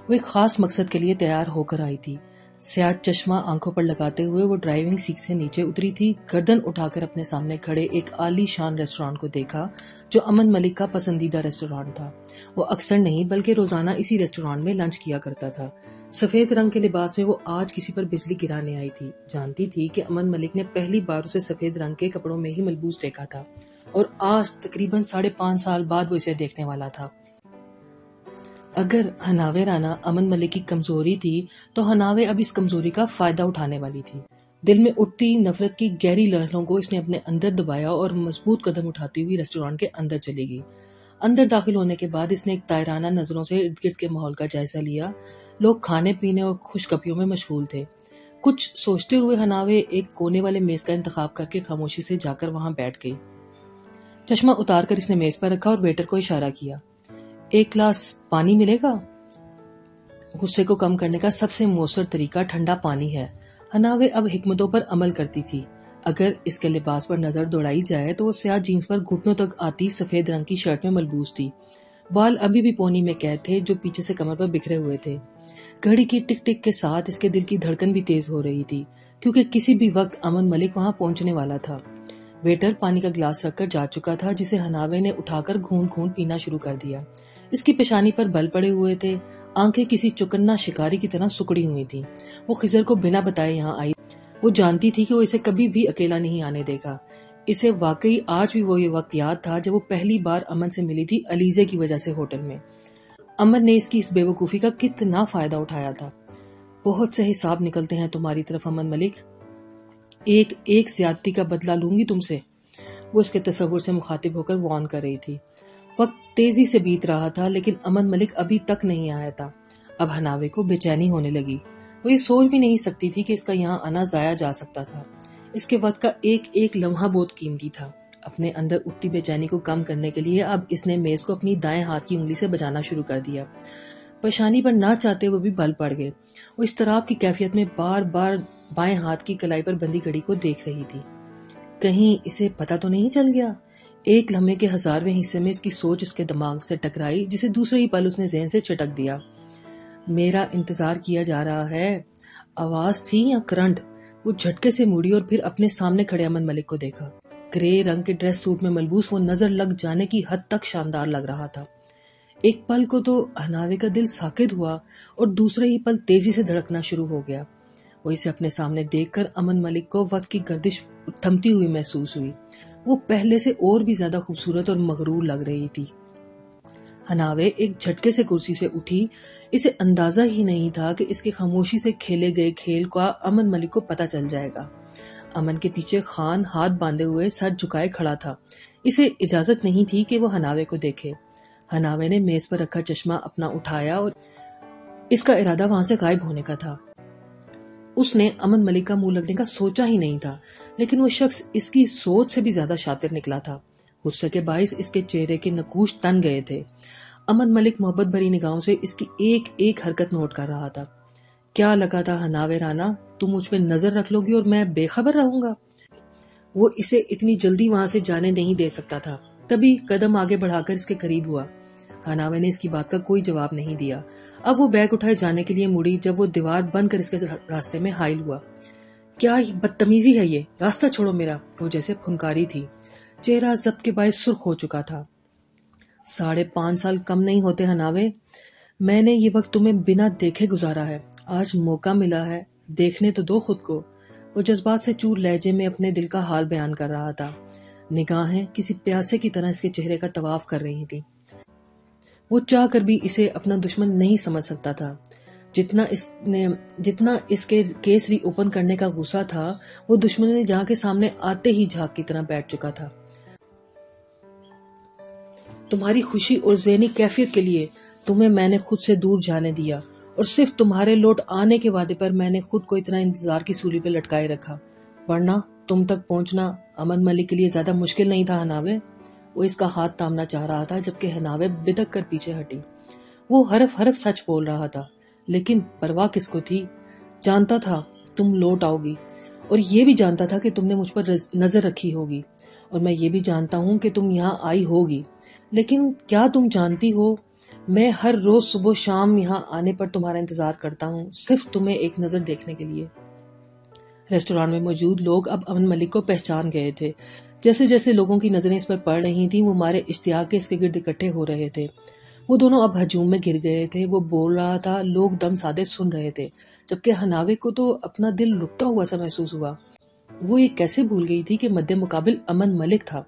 وہ ایک خاص مقصد کے لیے تیار ہو کر آئی تھی. سیاہ چشمہ آنکھوں پر لگاتے ہوئے وہ ڈرائیونگ سیٹ سے نیچے اتری تھی. گردن اٹھا کر اپنے سامنے کھڑے ایک عالی شان ریسٹورانٹ کو دیکھا جو امن ملک کا پسندیدہ ریسٹورانٹ تھا. وہ اکثر نہیں بلکہ روزانہ اسی ریسٹورانٹ میں لنچ کیا کرتا تھا. سفید رنگ کے لباس میں وہ آج کسی پر بجلی گرانے آئی تھی. جانتی تھی کہ امن ملک نے پہلی بار اسے سفید رنگ کے کپڑوں میں ہی ملبوس دیکھا تھا اور آج تقریباً 5.5 سال بعد وہ اسے دیکھنے والا تھا. اگر حناوے رانا امن ملک کی کمزوری تھی تو حناوے اب اس کمزوری کا فائدہ اٹھانے والی تھی. دل میں اٹھتی نفرت کی گہری لہروں کو اس نے اپنے اندر دبایا اور مضبوط قدم اٹھاتی ہوئی ریسٹورانٹ کے اندر چلی گئی. اندر داخل ہونے کے بعد اس نے ایک طائرانہ نظروں سے ارد گرد کے ماحول کا جائزہ لیا. لوگ کھانے پینے اور خوش گپیوں میں مشغول تھے. کچھ سوچتے ہوئے حناوے ایک کونے والے میز کا انتخاب کر کے خاموشی سے جا کر وہاں بیٹھ گئی. چشمہ اتار کر اس نے میز پر رکھا اور ویٹر کو اشارہ کیا. ایک گلاس پانی ملے گا؟ غصے کو کم کرنے کا سب سے مؤثر طریقہ ٹھنڈا پانی ہے. حناوے اب حکمتوں پر عمل کرتی تھی. اگر اس کے لباس پر نظر دوڑائی جائے تو وہ سیاہ جینس پر گھٹنوں تک آتی سفید رنگ کی شرٹ میں ملبوس تھی. بال ابھی بھی پونی میں قید تھے جو پیچھے سے کمر پر بکھرے ہوئے تھے. گھڑی کی ٹک ٹک کے ساتھ اس کے دل کی دھڑکن بھی تیز ہو رہی تھی کیونکہ کسی بھی وقت امن ملک وہاں پہنچنے والا تھا. ویٹر پانی کا گلاس رکھ کر جا چکا تھا جسے حناوے نے اٹھا کر گھونٹ گھونٹ پینا شروع کر دیا. اس کی پیشانی پر بل پڑے ہوئے تھے. آنکھیں کسی چکنا شکاری کی طرح سکڑی ہوئی تھیں. وہ خضر کو بنا بتائے یہاں آئی. وہ جانتی تھی کہ وہ اسے کبھی بھی اکیلا نہیں آنے دے گا. اسے واقعی آج بھی وہ یہ وقت یاد تھا جب وہ پہلی بار امن سے ملی تھی علیزے کی وجہ سے ہوٹل میں. امن نے اس کی اس بے وقوفی کا کتنا فائدہ اٹھایا تھا. بہت سے حساب نکلتے ہیں تمہاری طرف امن ملک. ایک زیادتی کا بدلہ لوں گی تم سے. وہ اس کے تصور سے مخاطب ہو کر وارن کر رہی تھی۔ وقت تیزی سے بیت رہا تھا لیکن امن ملک ابھی تک نہیں آیا تھا۔ اب حناوے کو بے چینی ہونے لگی۔ وہ یہ سوچ بھی نہیں سکتی تھی کہ اس کا یہاں آنا ضائع جا سکتا تھا۔ اس کے وقت کا ایک ایک لمحہ بہت قیمتی تھا۔ اپنے اندر اٹھتی بے چینی کو کم کرنے کے لیے اب اس نے میز کو اپنی دائیں ہاتھ کی انگلی سے بجانا شروع کر دیا۔ پیشانی پر نہ چاہتے وہ بھی بل پڑ گئے۔ وہ اضطراب کی کیفیت میں بار بار بائیں ہاتھ کی کلائی پر بندی گھڑی کو دیکھ رہی تھی۔ کہیں اسے پتا تو نہیں چل گیا؟ ایک لمحے کے 1000ویں حصے میں اس کی سوچ اس کے دماغ سے ٹکرائی، جسے دوسرے ہی پل اس نے ذہن سے چٹک دیا۔ میرا انتظار کیا جا رہا ہے۔ آواز تھی یا کرنٹ؟ وہ جھٹکے سے مڑی اور پھر اپنے سامنے کھڑے امن ملک کو دیکھا۔ گرے رنگ کے ڈریس سوٹ میں ملبوس وہ نظر لگ جانے کی حد تک شاندار لگ رہا تھا۔ ایک پل کو تو حناوے کا دل ساکت ہوا اور دوسرے ہی پل تیزی سے دھڑکنا شروع ہو گیا۔ وہ اسے اپنے سامنے دیکھ کر امن ملک کو وقت کی گردش تھمتی ہوئی محسوس ہوئی۔ وہ پہلے سے اور بھی زیادہ خوبصورت اور مغرور لگ رہی تھی۔ حناوے ایک جھٹکے سے کرسی سے اٹھی۔ اسے اندازہ ہی نہیں تھا کہ اس کے خاموشی سے کھیلے گئے کھیل کا امن ملک کو پتہ چل جائے گا۔ امن کے پیچھے خان ہاتھ باندھے ہوئے سر جھکائے کھڑا تھا۔ اسے اجازت نہیں تھی کہ وہ حناوے کو دیکھے۔ حناوے نے میز پر رکھا چشمہ اپنا اٹھایا اور اس کا ارادہ وہاں سے غائب ہونے کا تھا۔ اس نے امن ملک کا منہ لگنے کا سوچا ہی نہیں تھا، لیکن وہ شخص اس کی سوچ سے بھی زیادہ شاطر نکلا تھا۔ غصے کے باعث اس کے چہرے کے نقوش تن گئے تھے۔ امن ملک محبت بھری نگاہوں سے اس کی ایک ایک حرکت نوٹ کر رہا تھا۔ کیا لگا تھا حناوے رانا، تم مجھ پہ نظر رکھ لو گی اور میں بے خبر رہوں گا؟ وہ اسے اتنی جلدی وہاں سے جانے نہیں دے سکتا تھا۔ تبھی قدم آگے بڑھا کر اس کے قریب ہوا۔ حناوے نے اس کی بات کا کوئی جواب نہیں دیا۔ اب وہ بیگ اٹھائے جانے کے لیے مڑی جب وہ دیوار بند کر اس کے راستے میں حائل ہوا۔ کیا بدتمیزی ہے یہ، راستہ چھوڑو میرا، وہ جیسے پھنکاری تھی۔ چہرہ ضبط کے باعث سرخ ہو چکا تھا۔ 5.5 سال کم نہیں ہوتے حناوے، میں نے یہ وقت تمہیں بنا دیکھے گزارا ہے، آج موقع ملا ہے، دیکھنے تو دو خود کو۔ وہ جذبات سے چور لہجے میں اپنے دل کا حال بیان کر رہا تھا۔ نگاہیں کسی پیاسے کی طرح اس کے چہرے کا طواف کر رہی تھی۔ وہ چاہ کر بھی اسے اپنا دشمن نہیں سمجھ سکتا تھا۔ جتنا اس کے کیسری اوپن کرنے کا غصہ تھا، وہ دشمن نے جہاں کے سامنے آتے ہی جھاگ کی طرح بیٹھ چکا تھا۔ تمہاری خوشی اور ذہنی کیفیت کے لیے تمہیں میں نے خود سے دور جانے دیا، اور صرف تمہارے لوٹ آنے کے وعدے پر میں نے خود کو اتنا انتظار کی سولی پہ لٹکائے رکھا، ورنہ تم تک پہنچنا امن ملک کے لیے زیادہ مشکل نہیں تھا حناوے۔ وہ اس کا ہاتھ تامنا چاہ رہا تھا، جبکہ حناوے بدک کر پیچھے ہٹی۔ وہ حرف حرف سچ بول رہا تھا، لیکن پرواہ کس کو تھی؟ جانتا تھا تم لوٹ آؤ گی، اور یہ بھی جانتا تھا کہ تم نے مجھ پر نظر رکھی ہوگی، اور میں یہ بھی جانتا ہوں کہ تم یہاں آئی ہوگی، لیکن کیا تم جانتی ہو میں ہر روز صبح شام یہاں آنے پر تمہارا انتظار کرتا ہوں، صرف تمہیں ایک نظر دیکھنے کے لیے۔ ریسٹوران میں موجود لوگ اب امن ملک کو پہچان گئے تھے۔ جیسے جیسے لوگوں کی نظریں اس پر پڑ رہی تھیں، وہ مارے اشتیاق کے اس کے گرد اکٹھے ہو رہے تھے۔ وہ دونوں اب ہجوم میں گر گئے تھے۔ وہ بول رہا تھا، لوگ دم سادے سن رہے تھے، جبکہ حناوے کو تو اپنا دل رکتا ہوا سا محسوس ہوا۔ وہ یہ کیسے بھول گئی تھی کہ مد مقابل امن ملک تھا۔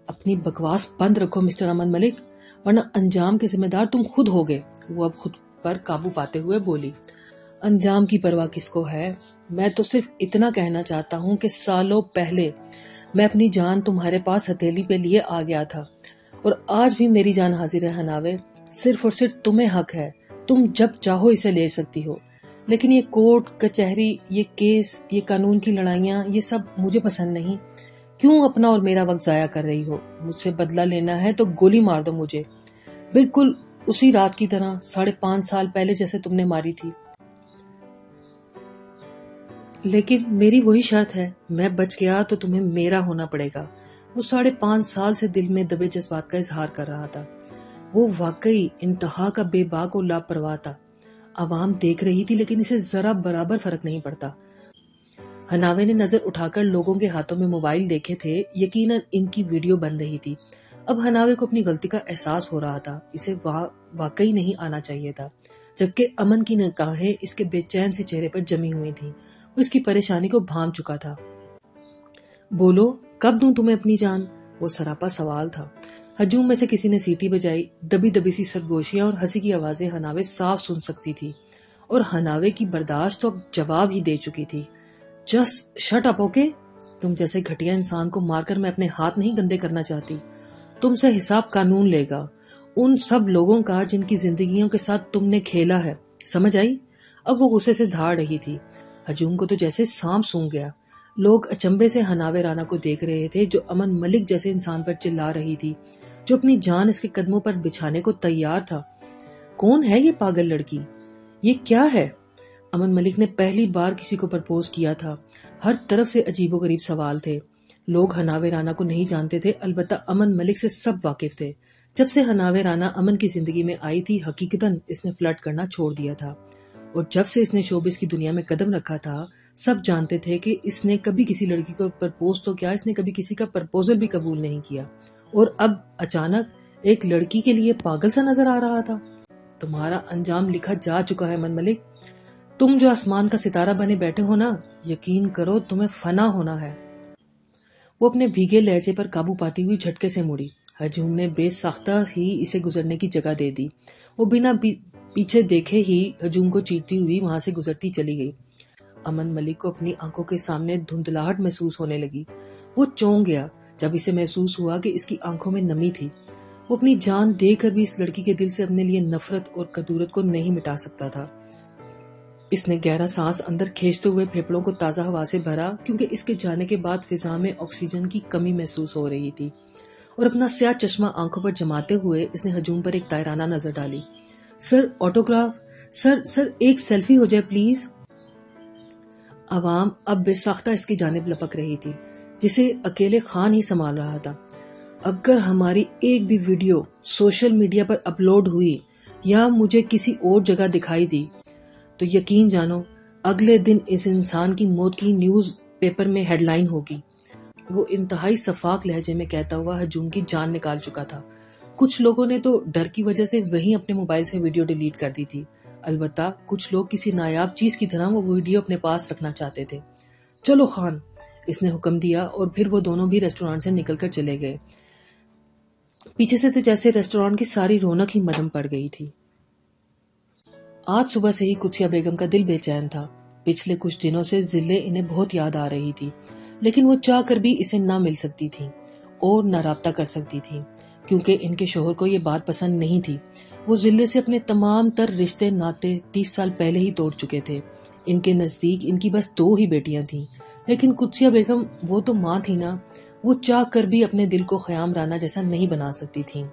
اپنی بکواس بند رکھو مسٹر امن ملک، ورنہ انجام کے ذمہ دار تم خود ہوگے، وہ اب خود پر قابو پاتے ہوئے بولی۔ انجام کی پرواہ کس کو ہے؟ میں تو صرف اتنا کہنا چاہتا ہوں کہ سالوں پہلے میں اپنی جان تمہارے پاس ہتھیلی پہ لیے آ گیا تھا، اور آج بھی میری جان حاضر ہے حناوے۔ صرف اور صرف تمہیں حق ہے، تم جب چاہو اسے لے سکتی ہو، لیکن یہ کورٹ کچہری، یہ کیس، یہ قانون کی لڑائیاں، یہ سب مجھے پسند نہیں۔ کیوں اپنا اور میرا وقت ضائع کر رہی ہو؟ مجھ سے بدلہ لینا ہے تو گولی مار دو مجھے، بالکل اسی رات کی طرح، 5.5 سال پہلے جیسے تم نے ماری تھی۔ لیکن میری وہی شرط ہے، میں بچ گیا تو تمہیں میرا ہونا پڑے گا۔ وہ 5.5 سال سے دل میں دبے جذبات کا اظہار کر رہا تھا۔ وہ واقعی انتہا کا بے باک اور لاپرواہ تھا۔ عوام دیکھ رہی تھی، لیکن اسے ذرا برابر فرق نہیں پڑتا۔ حناوے نے نظر اٹھا کر لوگوں کے ہاتھوں میں موبائل دیکھے تھے، یقیناً ان کی ویڈیو بن رہی تھی۔ اب حناوے کو اپنی غلطی کا احساس ہو رہا تھا، اسے واقعی نہیں آنا چاہیے تھا، جبکہ امن کی نگاہیں اس کے بے چین سے چہرے پر جمی ہوئی تھیں۔ وہ اس کی پریشانی کو بھانپ چکا تھا۔ بولو، کب دوں تمہیں اپنی جان؟ وہ سراپا سوال تھا۔ ہجوم میں سے کسی نے سیٹی بجائی۔ دبی دبی سی سرگوشیاں اور ہنسی کی آوازیں حناوے صاف سن سکتی تھی، اور حناوے کی برداشت تو اب جواب ہی دے چکی تھی۔ جسٹ شٹ اپ اوکے، تم جیسے گھٹیا انسان کو مار کر میں اپنے ہاتھ نہیں گندے کرنا چاہتی. تم سے حساب قانون لے گا ان سب لوگوں کا جن کی زندگیوں کے ساتھ تم نے کھیلا ہے. سمجھ آئی؟ اب وہ غصے سے دھاڑ رہی تھی. ہجوم کو تو جیسے سانپ سونگ گیا. لوگ اچنبے سے حناوے رانا کو دیکھ رہے تھے جو امن ملک جیسے انسان پر چلا رہی تھی، جو اپنی جان اس کے قدموں پر بچھانے کو تیار تھا. کون ہے یہ پاگل لڑکی؟ یہ کیا ہے؟ امن ملک نے پہلی بار کسی کو پرپوز کیا تھا. ہر طرف سے عجیب و غریب سوال تھے. لوگ حناوے رانا کو نہیں جانتے تھے، البتہ امن ملک سے سب واقف تھے. جب سے حناوے رانا امن کی زندگی میں آئی تھی حقیقتاً اس نے فلرٹ کرنا چھوڑ دیا تھا، اور جب سے اس نے شوبز کی دنیا میں قدم رکھا تھا سب جانتے تھے کہ اس نے کبھی کسی لڑکی کو پرپوز تو کیا، اس نے کبھی کسی کا پرپوزل بھی قبول نہیں کیا. اور اب اچانک ایک لڑکی کے لیے پاگل سا نظر آ رہا تھا. تمہارا انجام لکھا جا چکا ہے امن ملک. تم جو آسمان کا ستارہ بنے بیٹھے ہو نا، یقین کرو تمہیں فنا ہونا ہے. وہ اپنے بھیگے لہجے پر قابو پاتی ہوئی جھٹکے سے مڑی. ہجوم نے بے ساختہ ہی اسے گزرنے کی جگہ دے دی. وہ بنا پیچھے دیکھے ہی ہجوم کو چیرتی ہوئی وہاں سے گزرتی چلی گئی. امن ملک کو اپنی آنکھوں کے سامنے دھندلاہٹ محسوس ہونے لگی. وہ چونک گیا جب اسے محسوس ہوا کہ اس کی آنکھوں میں نمی تھی. وہ اپنی جان دے کر بھی اس لڑکی کے دل سے اپنے لیے نفرت اور کدورت کو نہیں مٹا سکتا تھا. اس نے گہرا سانس اندر کھینچتے ہوئے پھیپھڑوں کو تازہ ہوا سے بھرا، کیونکہ اس کے جانے کے بعد فضا میں آکسیجن کی کمی محسوس ہو رہی تھی. اور اپنا سیاہ چشمہ آنکھوں پر جماتے ہوئے اس نے ہجوم پر ایک تائرانہ نظر ڈالی. سر آٹوگراف، سر ایک سیلفی ہو جائے پلیز. عوام اب بے ساختہ اس کی جانب لپک رہی تھی جسے اکیلے خان ہی سنبھال رہا تھا. اگر ہماری ایک بھی ویڈیو سوشل میڈیا پر اپلوڈ ہوئی یا مجھے کسی اور جگہ دکھائی دی تو یقین جانو اگلے دن اس انسان کی موت کی نیوز پیپر میں ہیڈ لائن ہوگی. وہ انتہائی شفاف لہجے میں کہتا ہوا ہجوم کی جان نکال چکا تھا. کچھ لوگوں نے تو ڈر کی وجہ سے وہیں اپنے موبائل سے ویڈیو ڈیلیٹ کر دی تھی. البتہ کچھ لوگ کسی نایاب چیز کی طرح وہ ویڈیو اپنے پاس رکھنا چاہتے تھے. چلو خان، اس نے حکم دیا، اور پھر وہ دونوں بھی ریسٹورانٹ سے نکل کر چلے گئے. پیچھے سے تو جیسے ریسٹورانٹ کی ساری رونق ہی مدھم پڑ گئی تھی. آج صبح سے ہی قدسیہ بیگم کا دل بے چین تھا. پچھلے کچھ دنوں سے ذلے انہیں بہت یاد آ رہی تھی، لیکن وہ چاہ کر بھی اسے نہ مل سکتی تھی اور نہ رابطہ کر سکتی تھی، کیونکہ ان کے شوہر کو یہ بات پسند نہیں تھی. وہ ذلے سے اپنے تمام تر رشتے ناتے 30 سال پہلے ہی توڑ چکے تھے. ان کے نزدیک ان کی بس 2 ہی بیٹیاں تھیں، لیکن قدسیہ بیگم وہ تو ماں تھی نا. وہ چاہ کر بھی اپنے دل کو خیام رانا جیسا نہیں بنا سکتی تھی.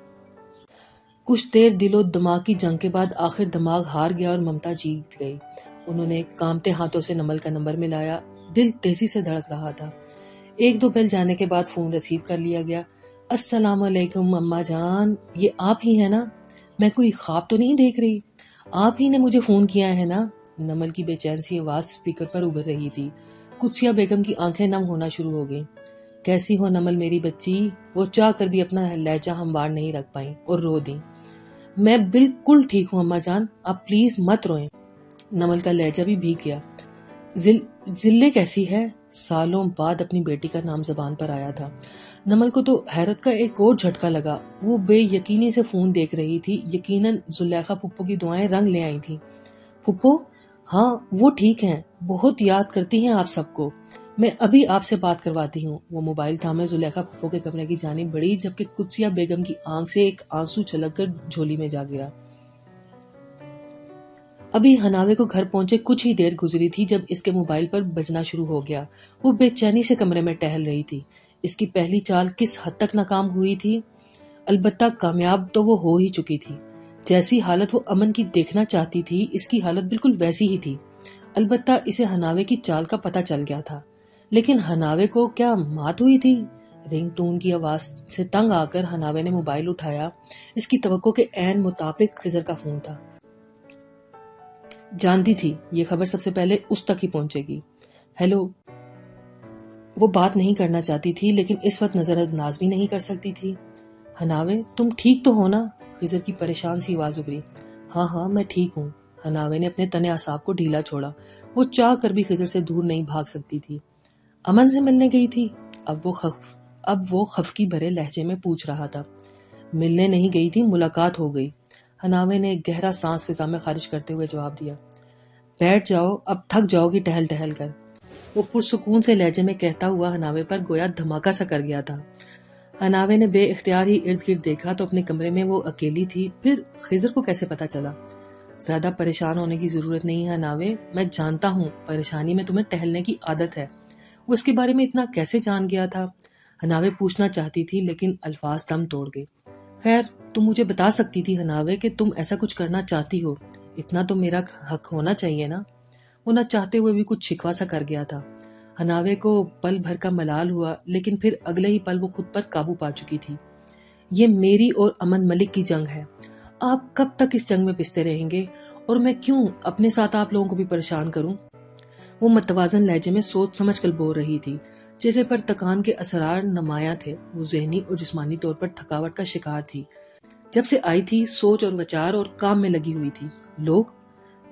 کچھ دیر دل و دماغ کی جنگ کے بعد آخر دماغ ہار گیا اور ممتا جیت گئی. انہوں نے کامتے ہاتھوں سے نمل کا نمبر ملایا. دل تیزی سے دھڑک رہا تھا. 1-2 بیل جانے کے بعد فون ریسیو کر لیا گیا. السلام علیکم اماں جان، یہ آپ ہی ہیں نا؟ میں کوئی خواب تو نہیں دیکھ رہی؟ آپ ہی نے مجھے فون کیا ہے نا؟ نمل کی بے چین سی آواز اسپیکر پر ابھر رہی تھی. قدسیہ بیگم کی آنکھیں نم ہونا شروع ہو گئیں. کیسی ہو نمل میری بچی؟ وہ چاہ کر بھی اپنا لہجہ ہموار نہیں رکھ پائیں اور رو دیں. میں بالکل ٹھیک ہوں اماں جان، آپ پلیز مت روئیں. نمل کا لہجہ بھی بھیگ گیا. ذلے کیسی ہے؟ سالوں بعد اپنی بیٹی کا نام زبان پر آیا تھا. نمل کو تو حیرت کا ایک اور جھٹکا لگا. وہ بے یقینی سے فون دیکھ رہی تھی. یقیناً زلیخا پھپھو کی دعائیں رنگ لے آئی تھیں. پھپھو؟ ہاں وہ ٹھیک ہیں، بہت یاد کرتی ہیں آپ سب کو. میں ابھی آپ سے بات کرواتی ہوں. وہ موبائل تھامے زلیخا پھپھو کے کمرے کی جانب بڑھی، جبکہ قدسیہ بیگم کی آنکھ سے ایک آنسو چھلک کر جھولی میں جا گرا. ابھی حناوے کو گھر پہنچے کچھ ہی دیر گزری تھی جب اس کے موبائل پر بجنا شروع ہو گیا. وہ بے چینی سے کمرے میں ٹہل رہی تھی. اس کی پہلی چال کس حد تک ناکام ہوئی تھی؟ البتہ کامیاب تو وہ ہو ہی چکی تھی. جیسی حالت وہ امن کی دیکھنا چاہتی تھی اس کی حالت بالکل ویسی ہی تھی. البتہ اسے حناوے کی چال کا پتہ چل گیا تھا. لیکن حناوے کو کیا مات ہوئی تھی؟ رنگ ٹون کی آواز سے تنگ آ کر حناوے نے موبائل اٹھایا. اس کی توقع کے عین مطابق خضر کا فون تھا. جانتی تھی یہ خبر سب سے پہلے اس تک ہی پہنچے گی. ہیلو. وہ بات نہیں کرنا چاہتی تھی لیکن اس وقت نظر انداز بھی نہیں کر سکتی تھی. حناوے تم ٹھیک تو ہو نا؟ خضر کی پریشان سی آواز ابھری. ہاں میں ٹھیک ہوں. حناوے نے اپنے تنے اعصاب کو ڈھیلا چھوڑا. وہ چاہ کر بھی خضر سے دور نہیں بھاگ سکتی تھی. امن سے ملنے گئی تھی؟ اب وہ خفگی بھرے لہجے میں پوچھ رہا تھا. ملنے نہیں گئی تھی، ملاقات ہو گئی. حناوے نے ایک گہرا سانس فضا میں خارج کرتے ہوئے جواب دیا. بیٹھ جاؤ، اب تھک جاؤ گی ٹہل ٹہل کر. وہ پرسکون سے لہجے میں کہتا ہوا حناوے پر گویا دھماکہ سا کر گیا تھا۔ حناوے نے بے اختیار ہی ارد گرد دیکھا تو اپنے کمرے میں وہ اکیلی تھی۔ پھر خضر کو کیسے پتا چلا؟ زیادہ پریشان ہونے کی ضرورت نہیں ہے حناوے، میں جانتا ہوں پریشانی میں تمہیں ٹہلنے کی عادت ہے۔ وہ اس کے بارے میں اتنا کیسے جان گیا تھا؟ حناوے پوچھنا چاہتی تھی لیکن الفاظ دم توڑ گئے۔ خیر تم مجھے بتا سکتی تھی حناوے کہ تم ایسا کچھ کرنا چاہتی ہو، اتنا تو میرا حق ہونا چاہیے نا۔ وہ نہ چاہتے ہوئے بھی کچھ شکوہ سا کر گیا تھا۔ حناوے کو پل بھر کا ملال ہوا لیکن پھر اگلے ہی پل وہ خود پر قابو پا چکی تھی۔ یہ میری اور امن ملک کی جنگ ہے، آپ کب تک اس جنگ میں پستے رہیں گے اور میں کیوں اپنے ساتھ آپ لوگوں کو بھی پریشان کروں؟ وہ متوازن لہجے میں سوچ سمجھ کر بول رہی تھی۔ چہرے پر تکان کے اثرات نمایاں تھے، وہ ذہنی اور جسمانی طور پر تھکاوٹ کا شکار تھی۔ جب سے آئی تھی سوچ اور وچار اور کام میں لگی ہوئی تھی۔ لوگ؟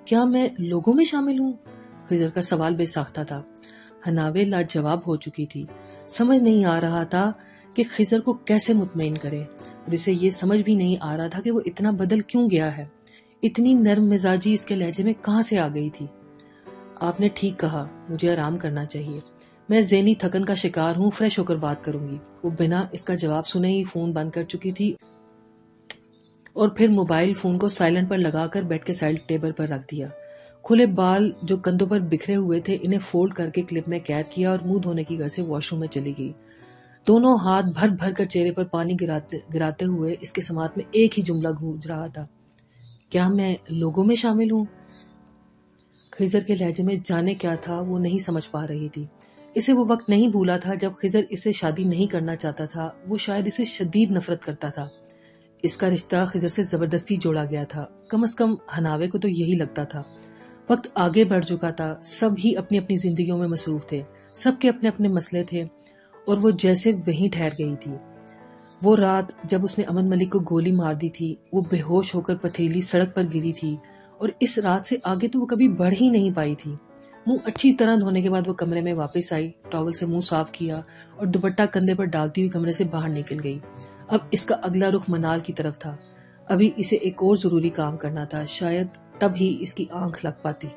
کیا میں لوگوں میں شامل ہوں؟ خضر کا سوال بے ساختہ تھا۔ حناوے لاجواب ہو چکی تھی۔ سمجھ نہیں آ رہا تھا کہ خضر کو کیسے مطمئن کرے، اور اسے یہ سمجھ بھی نہیں آ رہا تھا کہ وہ اتنا بدل کیوں گیا ہے۔ اتنی نرم مزاجی اس کے لہجے میں کہاں سے آ گئی تھی؟ آپ نے ٹھیک کہا، مجھے آرام کرنا چاہیے، میں ذہنی تھکن کا شکار ہوں، فریش ہو کر بات کروں گی۔ وہ بنا اس کا جواب سنے ہی فون بند کر چکی تھی اور پھر موبائل فون کو سائلنٹ پر لگا کر بیڈ کے سائڈ ٹیبل پر رکھ دیا۔ کھلے بال جو کندھوں پر بکھرے ہوئے تھے انہیں فولڈ کر کے کلپ میں قید کیا اور منہ دھونے کی غرض سے واش روم میں چلی گئی۔ دونوں ہاتھ بھر بھر کر چہرے پر پانی گراتے ہوئے اس کے سماعت میں ایک ہی جملہ گونج رہا تھا، کیا میں لوگوں میں شامل ہوں؟ خضر کے لہجے میں جانے کیا تھا وہ نہیں سمجھ پا رہی تھی۔ اسے وہ وقت نہیں بھولا تھا جب خضر اسے شادی نہیں کرنا چاہتا تھا، وہ شاید اسے شدید نفرت کرتا تھا۔ اس کا رشتہ خضر سے زبردستی جوڑا گیا تھا، کم از کم حناوے کو تو یہی لگتا تھا۔ وقت آگے بڑھ چکا تھا، سب ہی اپنی اپنی زندگیوں میں مصروف تھے، سب کے اپنے اپنے مسئلے تھے اور وہ جیسے وہیں ٹھہر گئی تھی۔ وہ رات جب اس نے امن ملک کو گولی مار دی تھی، وہ بے ہوش ہو کر پتھریلی سڑک پر گری تھی اور اس رات سے آگے تو وہ کبھی بڑھ ہی نہیں پائی تھی۔ منہ اچھی طرح دھونے کے بعد وہ کمرے میں واپس آئی، ٹاول سے منہ صاف کیا اور دوپٹہ کندھے پر ڈالتی ہوئی کمرے سے باہر نکل گئی۔ اب اس کا اگلا رخ منال کی طرف تھا۔ ابھی اسے ایک اور ضروری کام کرنا تھا، شاید تب ہی اس کی آنکھ لگ پاتی۔